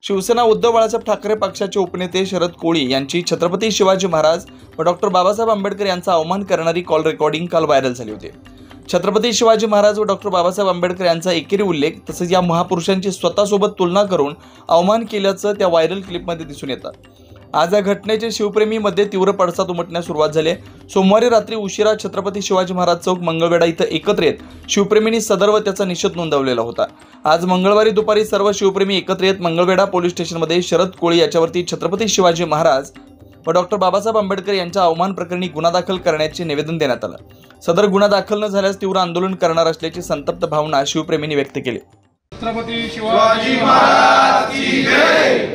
शिवसेना उद्धव बाळासाहेब ठाकरे पक्षाचे उपनेते शरद कोळी यांची छत्रपती शिवाजी महाराज व डॉक्टर बाबासाहेब आंबेडकर यांचा अवमान करणारी कॉल रेकॉर्डिंग काल व्हायरल झाली होती। छत्रपती शिवाजी महाराज व डॉक्टर बाबासाहेब आंबेडकर यांचा एकेरी उल्लेख तसेच या महापुरुषांची स्वतःसोबत तुलना करून अवमान केल्याचं त्या व्हायरल क्लिपमध्ये दिसून येतं। आज या घटनेचे शिवप्रेमीमध्ये तीव्र पडसाद उमटण्यास सुरुवात झाली। सोमवारी रात्री उशिरा छत्रपती शिवाजी महाराज चौक मंगळवेढा इथं एकत्र येत शिवप्रेमींनी सदर व त्याचा निषेध नोंदवलेला होता। आज मंगळवारी दुपारी सर्व शिवप्रेमी एकत्र येत मंगळवेढा पोलीस स्टेशनमध्ये शरद कोळी याच्यावरती छत्रपती शिवाजी महाराज व डॉक्टर बाबासाहेब आंबेडकर यांच्या अवमान प्रकरणी गुन्हा दाखल करण्याचे निवेदन देण्यात आलं। सदर गुन्हा दाखल न झाल्यास तीव्र आंदोलन करणार असल्याची संतप्त भावना शिवप्रेमींनी व्यक्त केली। छत्रपती शिवाजी महाराज की जय।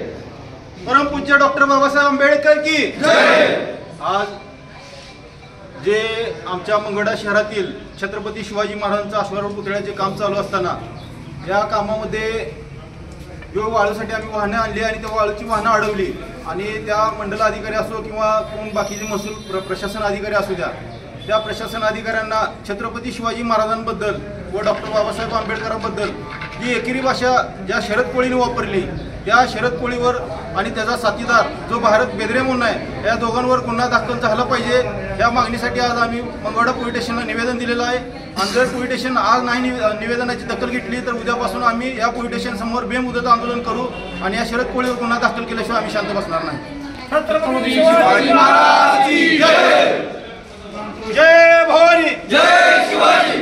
परमपूज्य डॉक्टर बाबासाहेब आंबेडकर की जय। आज जे आमच्या मंगळवेढा शहरातील छत्रपती शिवाजी महाराजांचा अश्वारूढ पुतळ्याचे काम चालू असताना या कामामध्ये जो वाळूसाठी आम्ही वाहनं आणली आणि त्या वाळूची वाहनं अडवली आणि त्या मंडल अधिकारी असो किंवा कोण बाकीचे महसूल प्रशासन अधिकारी असू द्या, त्या प्रशासन अधिकाऱ्यांना छत्रपती शिवाजी महाराजांबद्दल व डॉक्टर बाबासाहेब आंबेडकरांबद्दल जी एकेरी भाषा ज्या शरद कोळीने वापरली त्या शरद कोळीवर आणि त्याचा साथीदार जो भारत बेदरे म्हणून आहे या दोघांवर गुन्हा दाखल झाला पाहिजे या मागणीसाठी आज आम्ही मंगळवेढा पोलीस स्टेशनला निवेदन दिलेलं आहे। आणि जर पोलीस स्टेशन आज नाही निवेदनाची दखल घेतली तर उद्यापासून आम्ही या पोलीस स्टेशन समोर बेमुदत आंदोलन करू आणि या शरद कोळीवर गुन्हा दाखल केल्याशिवाय आम्ही शांत बसणार नाही। छत्रपती शिवाजी महाराज की जय। जय भवानी, जय शिवाजी।